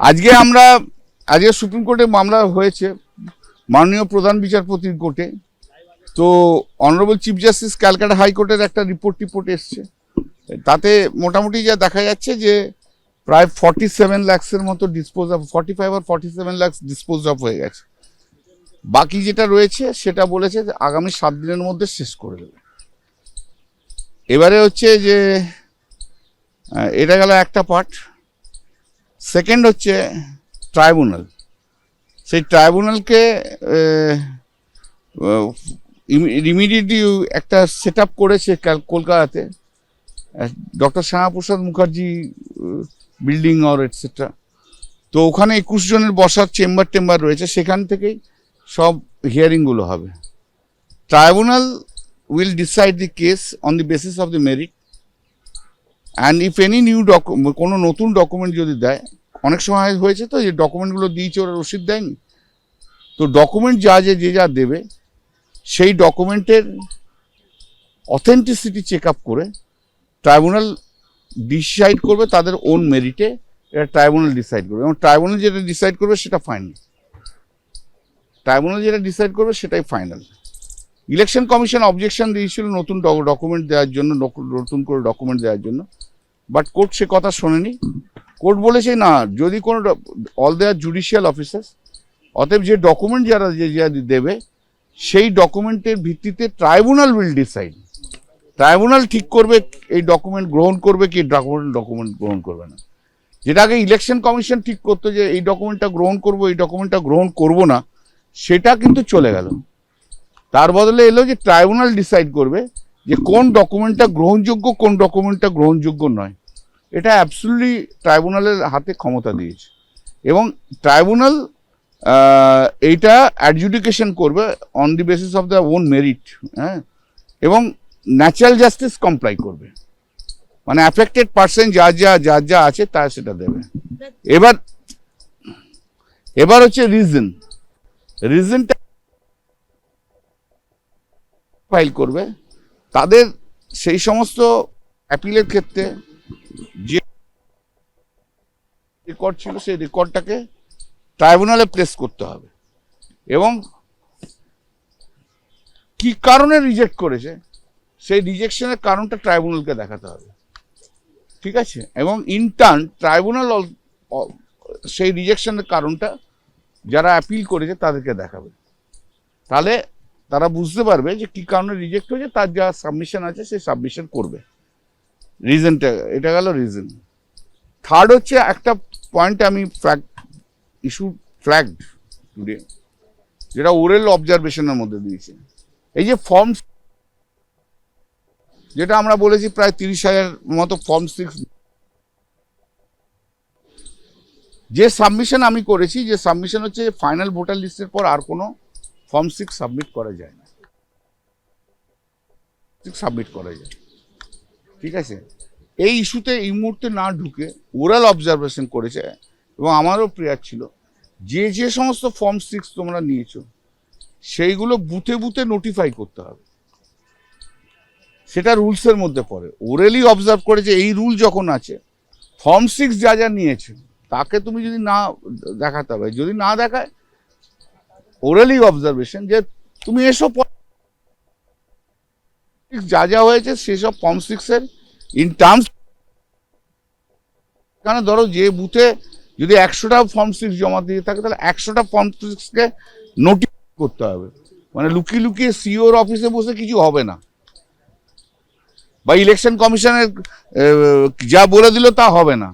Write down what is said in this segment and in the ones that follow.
আজকে সুপ্রিম কোর্টে মামলা হয়েছে মাননীয় প্রধান বিচারপতির কোর্টে। তো অনারেবল চিফ জাস্টিস ক্যালকাটা হাইকোর্টের একটা রিপোর্ট এসছে। তাতে মোটামুটি যা দেখা যাচ্ছে যে প্রায় 47 লাখসের মতো ডিসপোজ অফ 45 আর 47 লাখ ডিসপোজ অফ হয়ে গেছে। বাকি যেটা রয়েছে সেটা বলেছে যে আগামী 7 দিনের মধ্যে শেষ করে দেবে। এবারে হচ্ছে যে এটা গেল একটা পার্ট। সেকেন্ড হচ্ছে ট্রাইব্যুনাল। সেই ট্রাইব্যুনালকে ইমিডিয়েটলি একটা সেট আপ করেছে কলকাতাতে, doctor Shyamaprasad Mukherjee building or etcetera. তো ওখানে 21 জনের বসার চেম্বার রয়েছে, সেখান থেকেই সব হিয়ারিংগুলো হবে। Tribunal will decide the case on the basis of the merit and if any new কোনো নতুন ডকুমেন্ট যদি দেয়, অনেক সময় হয়েছে তো যে ডকুমেন্টগুলো দিয়েছে ওরা রসিদ দেয়নি, তো ডকুমেন্ট যে যা দেবে সেই ডকুমেন্টের অথেন্টিসিটি চেক আপ করে ট্রাইব্যুনাল ডিসাইড করবে তাদের ওন মেরিটে। এটা ট্রাইব্যুনাল ডিসাইড করবে এবং ট্রাইব্যুনাল যেটা ডিসাইড করবে সেটা ফাইনাল। ট্রাইব্যুনাল যেটা ডিসাইড করবে সেটাই ফাইনাল। ইলেকশন কমিশন অবজেকশন দিয়েছিল নতুন ডকুমেন্ট দেওয়ার জন্য, নতুন করে ডকুমেন্ট দেওয়ার জন্য, বাট কোর্ট সে কথা শোনেনি। কোর্ট বলেছে না, যদি কোনো অল দেয়ার জুডিশিয়াল অফিসার্স, অতএব যে ডকুমেন্ট যারা দেবে সেই ডকুমেন্টের ভিত্তিতে ট্রাইব্যুনাল উইল ডিসাইড। ট্রাইব্যুনাল ঠিক করবে এই ডকুমেন্ট গ্রহণ করবে কি ডকুমেন্ট গ্রহণ করবে না। যেটা আগে ইলেকশন কমিশন ঠিক করতো যে এই ডকুমেন্টটা গ্রহণ করবো, এই ডকুমেন্টটা গ্রহণ করবো না, সেটা কিন্তু চলে গেল। তার বদলে এলো যে ট্রাইব্যুনাল ডিসাইড করবে যে কোন ডকুমেন্টটা গ্রহণযোগ্য, কোন ডকুমেন্টটা গ্রহণযোগ্য নয়। এটা অ্যাবসলিউটলি ট্রাইব্যুনালের হাতে ক্ষমতা দিয়েছে এবং ট্রাইব্যুনাল এইটা অ্যাডজুডিকেশন করবে on the basis of the own merit, হ্যাঁ, এবং ন্যাচারাল জাস্টিস কমপ্লাই করবে, মানে অ্যাফেক্টেড পার্সন যা আছে তা সেটা দেবে। এবার হচ্ছে রিজনটা ফাইল করবে তাদের সেই সমস্ত অ্যাপিলের ক্ষেত্রে যে রেকর্ড ছিল সেই রেকর্ডটাকে ট্রাইব্যুনালে প্লেস করতে হবে এবং কি কারণে রিজেক্ট করেছে সেই রিজেকশনের কারণটা ট্রাইব্যুনালকে দেখাতে হবে, ঠিক আছে? এবং ইনটার্ন ট্রাইব্যুনাল সেই রিজেকশনের কারণটা যারা অ্যাপিল করেছে তাদেরকে দেখাবে। তাহলে তারা বুঝতে পারবে যে কি কারণে রিজেক্ট হয়েছে, তার যা সাবমিশন আছে সেই সাবমিশন করবে। রিজনটা, এটা গেল রিজন। থার্ড হচ্ছে একটা পয়েন্ট আমি ফ্ল্যাগড টুডে, যেটা ওরেল অবজারভেশনের মধ্যে দিয়েছে। এই যে ফর্ম, যেটা আমরা বলেছি প্রায় 30,000 মতো ফর্ম 6, যে সাবমিশন আমি করেছি, যে সাবমিশন হচ্ছে ফাইনাল ভোটার লিস্টের পর আর কোনো ফর্ম 6 সাবমিট করা যায় না, সাবমিট করা যায়, ঠিক আছে? এই ইস্যুতে এই মুহূর্তে না ঢুকে ওরাল অবজারভেশন করেছে এবং আমারও প্রেয়ার ছিল যে সমস্ত ফর্ম 6 তোমরা নিয়েছো সেইগুলো বুথে বুথে নোটিফাই করতে হবে, সেটা রুলসের মধ্যে পড়ে। ওরেলি অবজার্ভ করেছে এই রুল যখন আছে, ফর্ম 6 যা নিয়েছে তাকে তুমি যদি না দেখাতে হবে, যদি না দেখায় ওরেলি অবজারভেশন যে তুমি এসব যা হয়েছে সেসব ফর্ম 6 এর ইন টার্মস, কারণ ধরো যে বুথে যদি 100টা ফর্ম 6 জমা দিয়ে থাকে তাহলে 100টা ফর্ম 6কে নোটিফাই করতে হবে, মানে লুকিয়ে সিওর অফিসে বসে কিছু হবে না, বা ইলেকশন কমিশনের যা বলে দিল তা হবে না।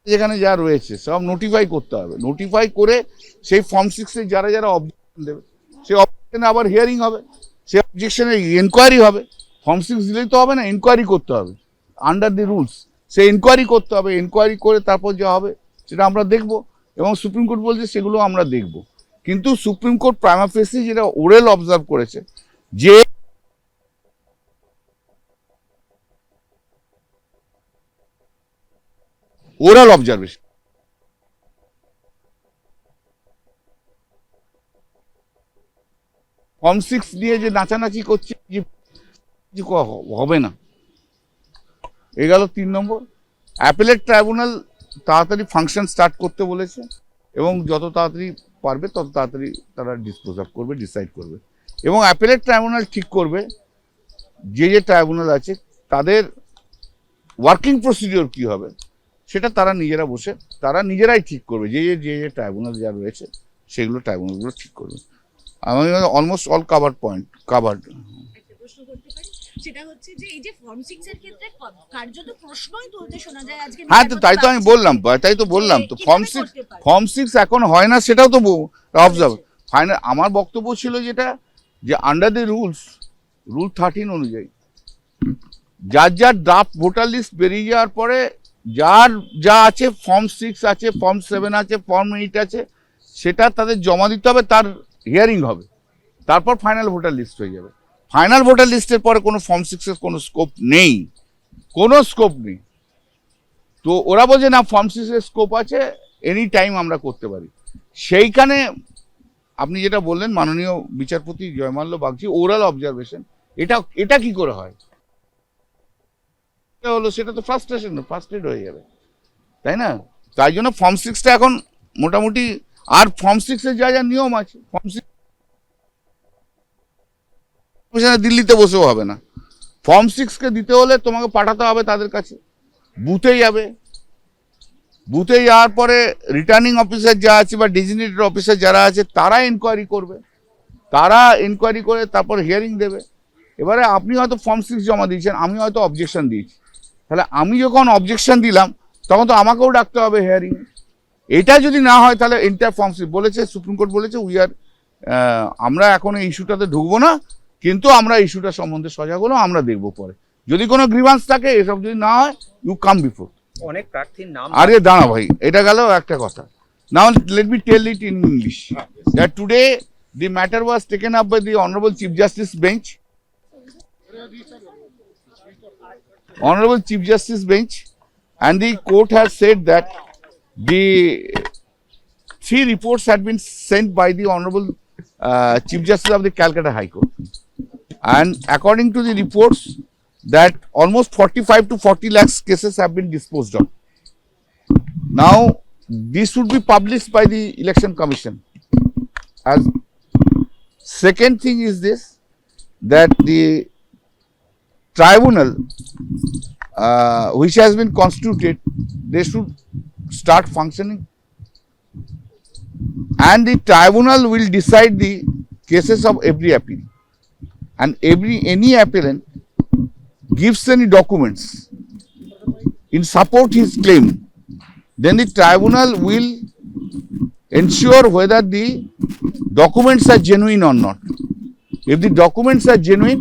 যেখানে যা রয়েছে সব নোটিফাই করতে হবে, নোটিফাই করে সেই ফর্ম 6 এ যারা অবজেকশন দেবে সেই অবজেকশনে আবার হিয়ারিং হবে, সেই অবজেকশনে এনকোয়ারি হবে। ফর্ম 6 দিলেই তো হবে না, এনকোয়ারি করতে হবে আন্ডার দি রুলস, সেই এনকোয়ারি করতে হবে। এনকোয়ারি করে তারপর যা হবে সেটা আমরা দেখব এবং সুপ্রিম কোর্ট বলছে সেগুলো আমরা দেখব। কিন্তু সুপ্রিম কোর্ট প্রাইমা ফেসি যেটা ওরেল অবজার্ভ করেছে যে ওরাল অবজারভেশন, ফর্ম 6 নিয়ে যে নাচানাচি করছে হবে না। এ গেল 3 নম্বর। অ্যাপেলেট ট্রাইব্যুনাল তাড়াতাড়ি ফাংশন স্টার্ট করতে বলেছে এবং যত তাড়াতাড়ি পারবে তত তাড়াতাড়ি তারা ডিসপোজ অফ করবে, ডিসাইড করবে। এবং অ্যাপেলেট ট্রাইব্যুনাল ঠিক করবে যে ট্রাইব্যুনাল আছে তাদের ওয়ার্কিং প্রসিডিওর কী হবে, সেটা তারা নিজেরা বসে তারা নিজেরাই ঠিক করবে। যে ট্রাইব্যুনাল যা রয়েছে সেগুলো ট্রাইব্যুনালগুলো ঠিক করবে। আমি অলমোস্ট অল কাভার্ড। সেটা হচ্ছে যে এই যে ফর্ম 6 এর ক্ষেত্রে কার্যত প্রশ্নই তুলতে শোনা যায় আজকে। হ্যাঁ, তো তাই তো আমি বললাম তো ফর্ম 6 এখন হয় না, সেটাও তো অবজার্ভ। ফাইনাল আমার বক্তব্য ছিল যেটা যে আন্ডার দ্য রুল 13 অনুযায়ী যার ড্রাফট ভোটার লিস্ট বেরিয়ে যাওয়ার পরে যার যা আছে, ফর্ম 6 আছে, ফর্ম 7 আছে, ফর্ম 8 আছে, সেটা তাদের জমা দিতে হবে, তার হিয়ারিং হবে, তারপর ফাইনাল ভোটার লিস্ট হয়ে যাবে। ফাইনাল ভোটার লিস্টের পরে কোনো ফর্ম 6 এর কোনো স্কোপ নেই, তো ওরা বলছে না ফর্ম 6 এর স্কোপ আছে, এনি টাইম আমরা করতে পারি। সেইখানে আপনি যেটা বললেন মাননীয় বিচারপতি জয়মাল্য বাগচি, ওরাল অবজারভেশন, এটা কি করে হয় হলো, সেটা তো ফার্স্টেড হয়ে যাবে, তাই না? তাই জন্য ফর্ম 6টা এখন মোটামুটি, আর ফর্ম 6 এর যা নিয়ম আছে, ফর্ম 6 দিল্লিতে বসেও হবে না। ফর্ম 6কে দিতে হলে তোমাকে পাঠাতে হবে তাদের কাছে, বুথে যাওয়ার পরে রিটার্নিং অফিসার যা আছে বা ডেজিগনেটেড অফিসার যারা আছে তারা ইনকোয়ারি করে তারপর হিয়ারিং দেবে। এবারে আপনি হয়তো ফর্ম 6 জমা দিয়েছেন, আমি হয়তো অবজেকশন দিয়েছি, তাহলে আমি যখন অবজেকশন দিলাম তখন তো আমাকেও ডাকতে হবে হিয়ারিং। এটা যদি না হয় তাহলে এন্টায়ার ফর্ম 6 বলেছে, সুপ্রিম কোর্ট বলেছে আমরা এখন এই ইস্যুটাতে ঢুকবো না, কিন্তু আমরা ইস্যুটা সম্বন্ধে সজাগ হলো, আমরা দেখবো পরে যদি কোনো গ্রিভান্স থাকে, এসব যদি না হয় ইউ কাম বিফোর। অনেক প্রার্থীর নাম, আরে দাঁড়া ভাই, এটা গেল একটা কথা। Now let me tell it in English that today the matter was taken up by the Honorable Chief Justice bench. And the court has said that the 3 reports had been sent by the Honorable Chief Justice of the Calcutta High Court. And according to the reports, that almost 45 to 40 lakhs cases have been disposed of. Now, this would be published by the Election Commission. As second thing is this, that the tribunal which has been constituted, they should start functioning, and the tribunal will decide the cases of every appeal, and any appellant gives any documents in support his claim, then the tribunal will ensure whether the documents are genuine or not. If the documents are genuine,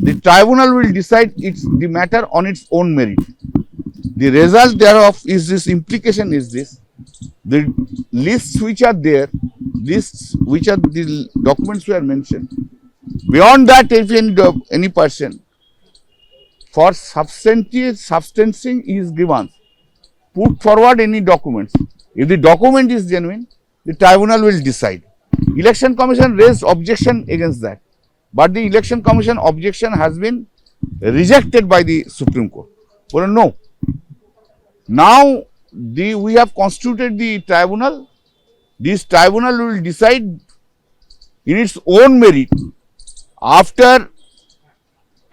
the tribunal will decide the matter on its own merit. The result thereof is this, implication is this: the lists which are there, which are the documents we are mentioned, beyond that, if any person for substantiating his grievance put forward any documents, if the document is genuine, the tribunal will decide. Election Commission raised objection against that, but the Election Commission objection has been rejected by the Supreme Court. Well, no. Now we have constituted the tribunal. This tribunal will decide in its own merit, after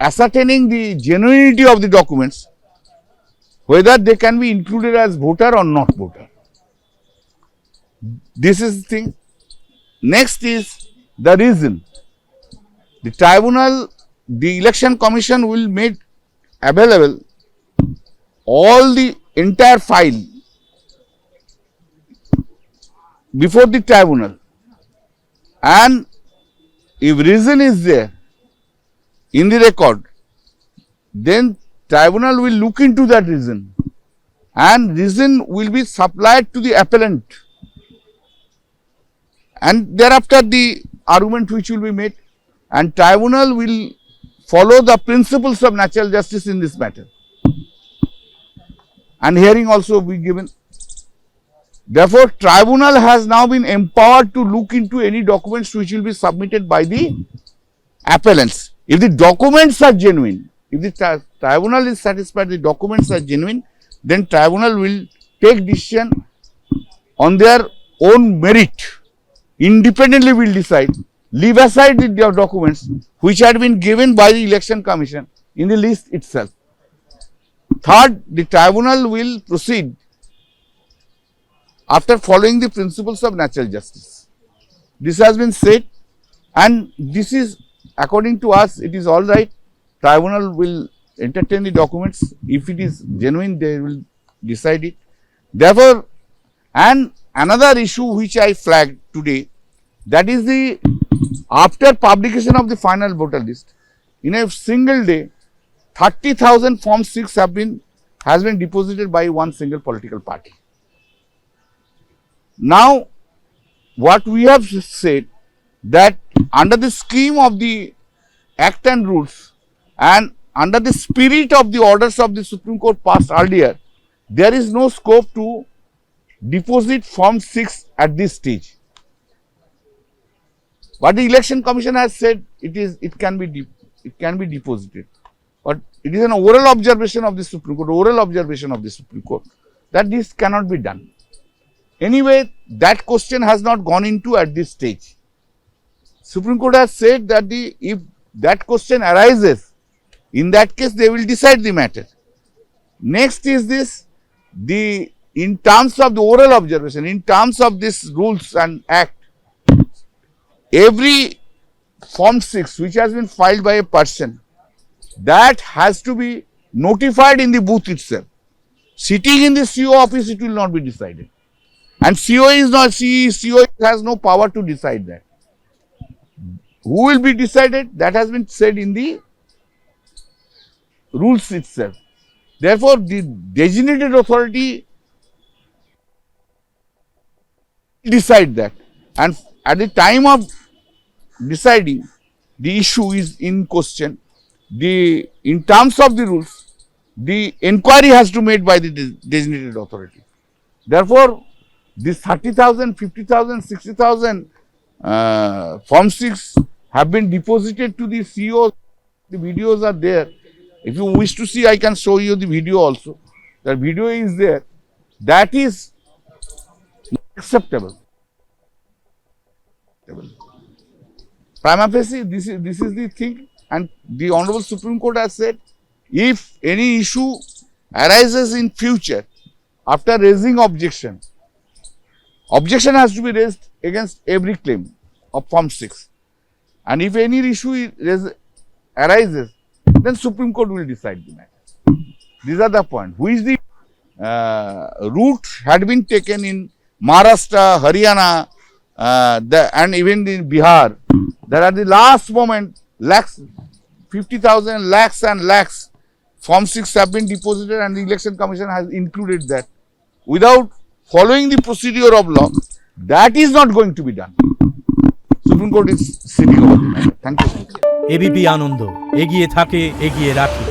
ascertaining the genuinity of the documents, whether they can be included as voter or not voter. This is the thing. Next is the reason. The Election Commission will make available all the entire file before the tribunal, and if reason is there in the record, then tribunal will look into that reason, and reason will be supplied to the appellant, and thereafter the argument which will be made, and tribunal will follow the principles of natural justice in this matter, and hearing also will be given. Therefore, tribunal has now been empowered to look into any documents which will be submitted by the appellants. If the documents are genuine, if the tribunal is satisfied the documents are genuine, then tribunal will take decision on their own merit, independently will decide, leave aside the documents which had been given by the Election Commission in the list itself. Third, the tribunal will proceed after following the principles of natural justice. This has been said, and this is, according to us, it is all right. Tribunal will entertain the documents. If it is genuine, they will decide it. Therefore, and another issue which I flagged today, that is the after publication of the final voter list, in a single day, 30,000 Form 6 has been deposited by one single political party. Now, what we have said, that under the scheme of the Act and rules and under the spirit of the orders of the Supreme Court passed earlier, there is no scope to deposit Form 6 at this stage. But the Election Commission has said it can be deposited. But it is an oral observation of the Supreme Court, that this cannot be done. Anyway, that question has not gone into at this stage. Supreme Court has said that if that question arises, in that case they will decide the matter. Next is this, in terms of the oral observation, in terms of this rules and act, every Form 6 which has been filed by a person, that has to be notified in the booth itself. Sitting in the CO office, it will not be decided. And CO has no power to decide that. Who will be decided? That has been said in the rules itself. Therefore, the designated authority decide that. And at the time of deciding, the issue is in question. In terms of the rules, the inquiry has to be made by the designated authority. Therefore, this 30,000, 50,000, 60,000 Form 6 have been deposited to the CEOs. The videos are there. If you wish to see, I can show you the video also. The video is there. That is not acceptable. Prima facie, this is the thing, and the Honorable Supreme Court has said, if any issue arises in future after raising objection has to be raised against every claim of Form 6. And if any issue arises, then Supreme Court will decide the matter. These are the points. Which the route had been taken in Maharashtra, Haryana, and even in Bihar. There are the last moment, 50,000 lakhs and lakhs Form 6 have been deposited, and the Election Commission has included that. Without following the procedure of law, that is not going to be done. Supreme Court is sitting over the matter. Thank you. ABP Ananda, এগিয়ে থাকে, এগিয়ে রাখে।